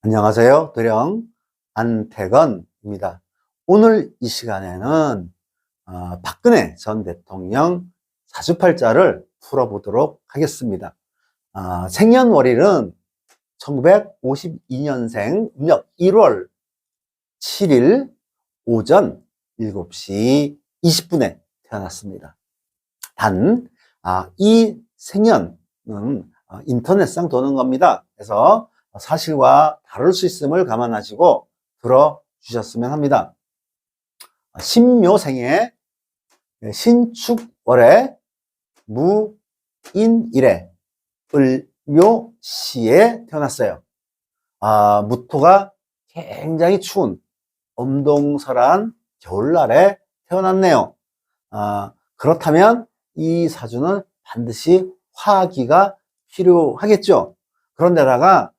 안녕하세요. 도령 안태건입니다. 오늘 이 시간에는 박근혜 전 대통령 사주팔자를 풀어보도록 하겠습니다. 생년월일은 1952년생 음력 1월 7일 오전 7시 20분에 태어났습니다. 단, 이 생년은 인터넷상 도는 겁니다. 그래서 사실과 다를 수 있음을 감안하시고 들어주셨으면 합니다. 신묘생에 신축월에 무인일에 을묘시에 태어났어요. 무토가 굉장히 추운 엄동설한 겨울날에 태어났네요. 그렇다면 이 사주는 반드시 화기가 필요하겠죠. 그런데다가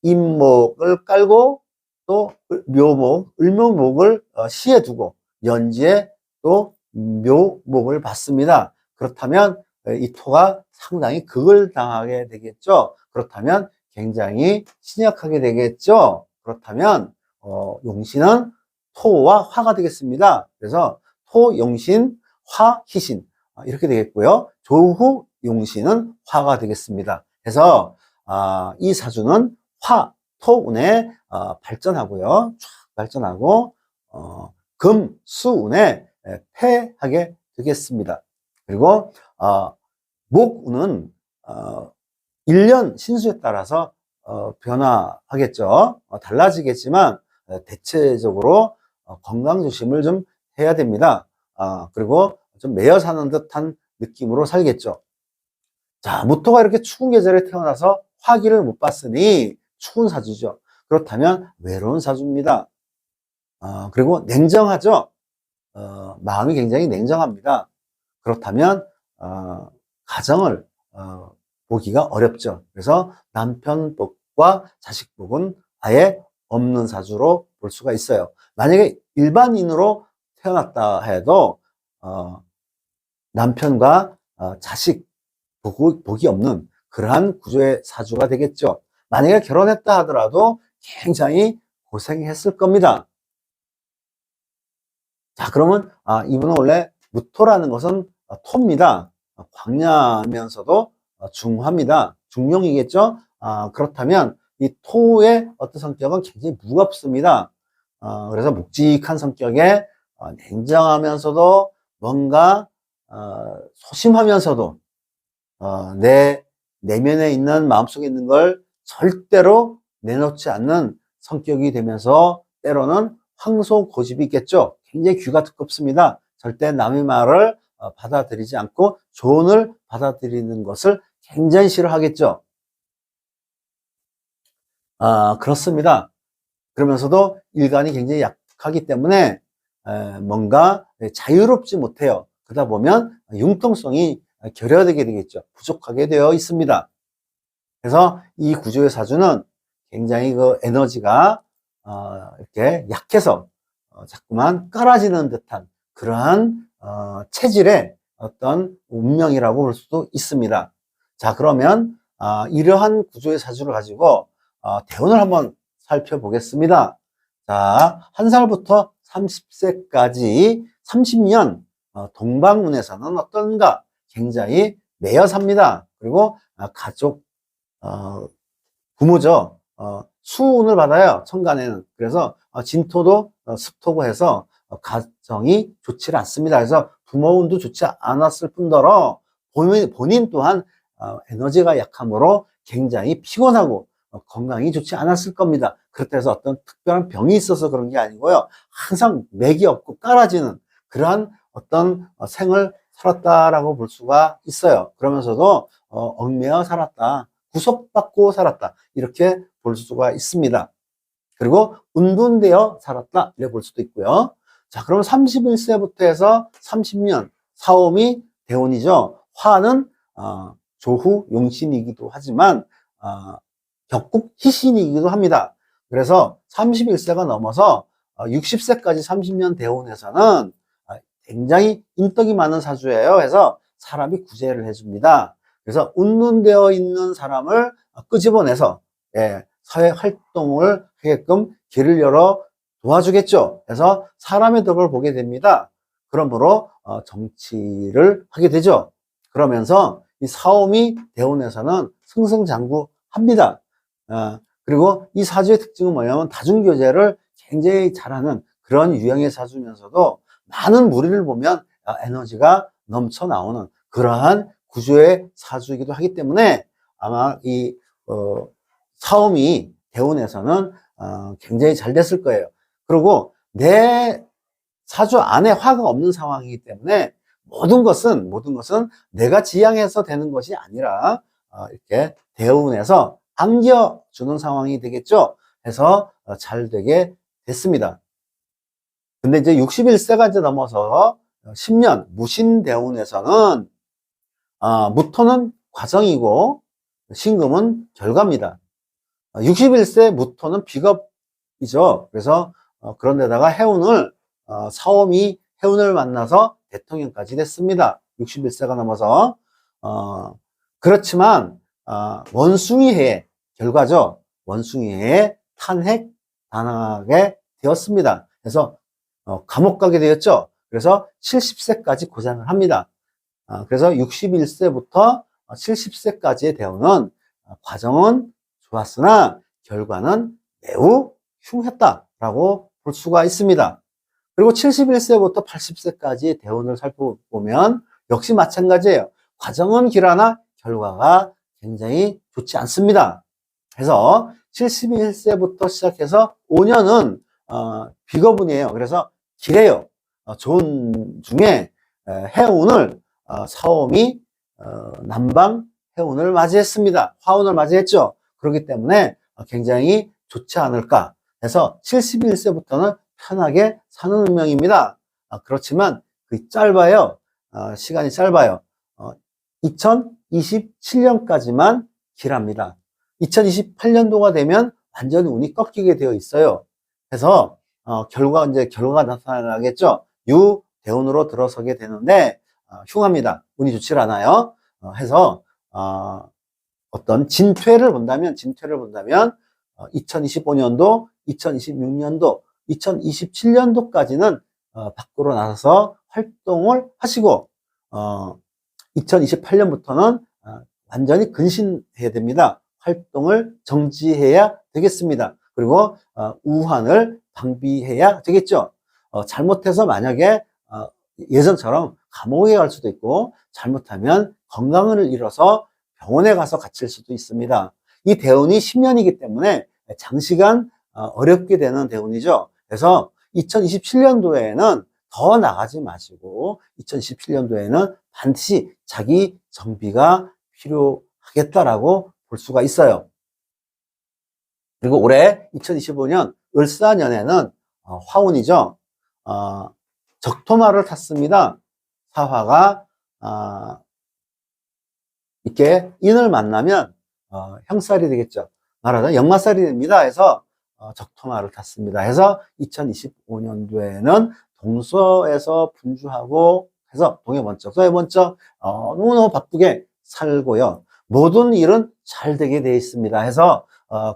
임목을 깔고 또 묘목, 을묘목을 시에 두고 연지에 또 묘목을 받습니다. 그렇다면 이 토가 상당히 극을 당하게 되겠죠. 그렇다면 굉장히 신약하게 되겠죠. 그렇다면 용신은 토와 화가 되겠습니다. 그래서 토, 용신, 화, 희신 이렇게 되겠고요. 조후, 용신은 화가 되겠습니다. 그래서 이 사주는 화, 토운에 발전하고요. 쫙 발전하고 금, 수운에 패하게 되겠습니다. 그리고 목운은 1년 신수에 따라서 변화하겠죠. 달라지겠지만 대체적으로 건강 조심을 좀 해야 됩니다. 그리고 좀 매여 사는 듯한 느낌으로 살겠죠. 자, 무토가 이렇게 추운 계절에 태어나서 화기를 못 봤으니 추운 사주죠. 그렇다면 외로운 사주입니다. 그리고 냉정하죠. 마음이 굉장히 냉정합니다. 그렇다면 가정을 보기가 어렵죠. 그래서 남편 복과 자식 복은 아예 없는 사주로 볼 수가 있어요. 만약에 일반인으로 태어났다 해도 남편과 자식 복이 없는 그러한 구조의 사주가 되겠죠. 만약에 결혼했다 하더라도 굉장히 고생했을 겁니다. 자, 그러면 이분은 원래 무토라는 것은 토입니다. 광야면서도 중화입니다. 중용이겠죠. 그렇다면 이 토의 어떤 성격은 굉장히 무겁습니다. 그래서 묵직한 성격에 냉정하면서도 뭔가 소심하면서도 내 내면에 있는, 마음속에 있는 걸 절대로 내놓지 않는 성격이 되면서 때로는 황소 고집이 있겠죠. 굉장히 귀가 두껍습니다. 절대 남의 말을 받아들이지 않고 조언을 받아들이는 것을 굉장히 싫어하겠죠. 그렇습니다. 그러면서도 일관이 굉장히 약하기 때문에 뭔가 자유롭지 못해요. 그러다 보면 융통성이 결여되게 되겠죠. 부족하게 되어 있습니다. 그래서 이 구조의 사주는 굉장히 그 에너지가 이렇게 약해서 자꾸만 깔아지는 듯한 그러한 체질의 어떤 운명이라고 볼 수도 있습니다. 자, 그러면 이러한 구조의 사주를 가지고 대운을 한번 살펴보겠습니다. 자, 1살부터 30세까지 30년 동방운에서는 어떤가? 굉장히 매여 삽니다. 그리고 가족, 부모죠. 수운을 받아요. 천간에는. 그래서 진토도 습토고 해서 가정이 좋지 않습니다. 그래서 부모운도 좋지 않았을 뿐더러 본인 또한 에너지가 약함으로 굉장히 피곤하고 건강이 좋지 않았을 겁니다. 그렇다 해서 어떤 특별한 병이 있어서 그런 게 아니고요. 항상 맥이 없고 깔아지는 그러한 어떤 생을 살았다라고 볼 수가 있어요. 그러면서도 얽매여 살았다. 구속받고 살았다. 이렇게 볼 수가 있습니다. 그리고 운분되어 살았다. 이렇게 볼 수도 있고요. 자, 그럼 31세부터 해서 30년 사오미 대운이죠. 화는 조후 용신이기도 하지만 격국 희신이기도 합니다. 그래서 31세가 넘어서 60세까지 30년 대운에서는 굉장히 인덕이 많은 사주예요. 그래서 사람이 구제를 해줍니다. 그래서 운운되어 있는 사람을 끄집어내서 사회 활동을 하게끔 길을 열어 도와주겠죠. 그래서 사람의 덕을 보게 됩니다. 그러므로 정치를 하게 되죠. 그러면서 이 사오미 대운에서는 승승장구합니다. 그리고 이 사주의 특징은 뭐냐면 다중교제를 굉장히 잘하는 그런 유형의 사주면서도 많은 무리를 보면 에너지가 넘쳐 나오는 그러한 구조의 사주이기도 하기 때문에 아마 이 사오미 대운에서는 굉장히 잘 됐을 거예요. 그리고 내 사주 안에 화가 없는 상황이기 때문에 모든 것은 내가 지향해서 되는 것이 아니라 이렇게 대운에서 안겨주는 상황이 되겠죠. 해서 잘 되게 됐습니다. 근데 이제 61세가 이제 넘어서 10년 무신대운에서는 무토는 과정이고 신금은 결과입니다. 61세 무토는 비겁이죠. 그래서 그런데다가 해운을 사오미 해운을 만나서 대통령까지 됐습니다. 61세가 넘어서 그렇지만 원숭이해의 결과죠. 원숭이해에 탄핵 당하게 되었습니다. 그래서 감옥 가게 되었죠. 그래서 70세까지 고생을 합니다. 그래서 61세부터 70세까지의 대우는 과정은 좋았으나 결과는 매우 흉했다라고 볼 수가 있습니다. 그리고 71세부터 80세까지의 대운을 살펴보면 역시 마찬가지예요. 과정은 길하나 결과가 굉장히 좋지 않습니다. 그래서 71세부터 시작해서 5년은 비거분이에요. 그래서 길해요. 좋은 중에 해운을 사오미 남방 해운을 맞이했습니다. 화운을 맞이했죠. 그렇기 때문에 굉장히 좋지 않을까 해서 71세부터는 편하게 사는 운명입니다. 그렇지만 그 짧아요. 시간이 짧아요. 2027년까지만 길합니다. 2028년도가 되면 완전히 운이 꺾이게 되어 있어요. 그래서 결과가 나타나겠죠. 유대운으로 들어서게 되는데 흉합니다. 운이 좋지 않아요. 해서 어떤 진퇴를 본다면 2025년도, 2026년도, 2027년도까지는 밖으로 나서서 활동을 하시고 2028년부터는 완전히 근신해야 됩니다. 활동을 정지해야 되겠습니다. 그리고 우환을 방비해야 되겠죠. 잘못해서 만약에 예전처럼 감옥에 갈 수도 있고 잘못하면 건강을 잃어서 병원에 가서 갇힐 수도 있습니다. 이 대운이 10년이기 때문에 장시간 어렵게 되는 대운이죠. 그래서 2027년도에는 더 나가지 마시고 2027년도에는 반드시 자기 정비가 필요하겠다라고 볼 수가 있어요. 그리고 올해 2025년 을사년에는 화운이죠. 적토마를 탔습니다. 사화가 이렇게 인을 만나면 형살이 되겠죠. 말하자면 역마살이 됩니다. 해서 적토마를 탔습니다. 해서 2025년도에는 동서에서 분주하고 해서 동해번쩍, 서해번쩍 너무너무 바쁘게 살고요. 모든 일은 잘 되게 되어 있습니다. 해서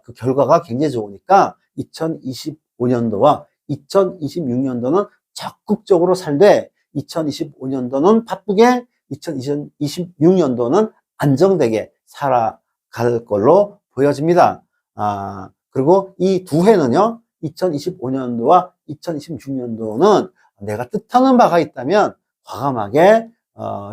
그 결과가 굉장히 좋으니까 2025년도와 2026년도는 적극적으로 살되 2025년도는 바쁘게 2026년도는 안정되게 살아갈 걸로 보여집니다. 그리고 이 두 해는요, 2025년도와 2026년도는 내가 뜻하는 바가 있다면 과감하게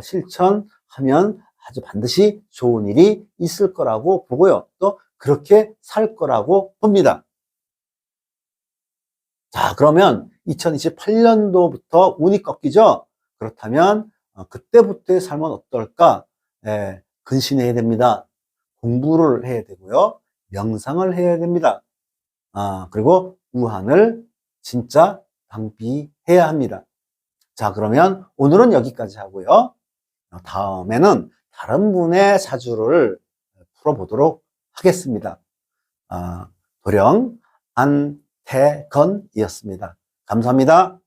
실천하면 아주 반드시 좋은 일이 있을 거라고 보고요. 또 그렇게 살 거라고 봅니다. 자, 그러면 2028년도부터 운이 꺾이죠? 그렇다면 그때부터의 삶은 어떨까? 근신해야 됩니다. 공부를 해야 되고요. 명상을 해야 됩니다. 그리고 우한을 진짜 방비해야 합니다. 자, 그러면 오늘은 여기까지 하고요. 다음에는 다른 분의 사주를 풀어보도록 하겠습니다. 도령 안태건이었습니다. 감사합니다.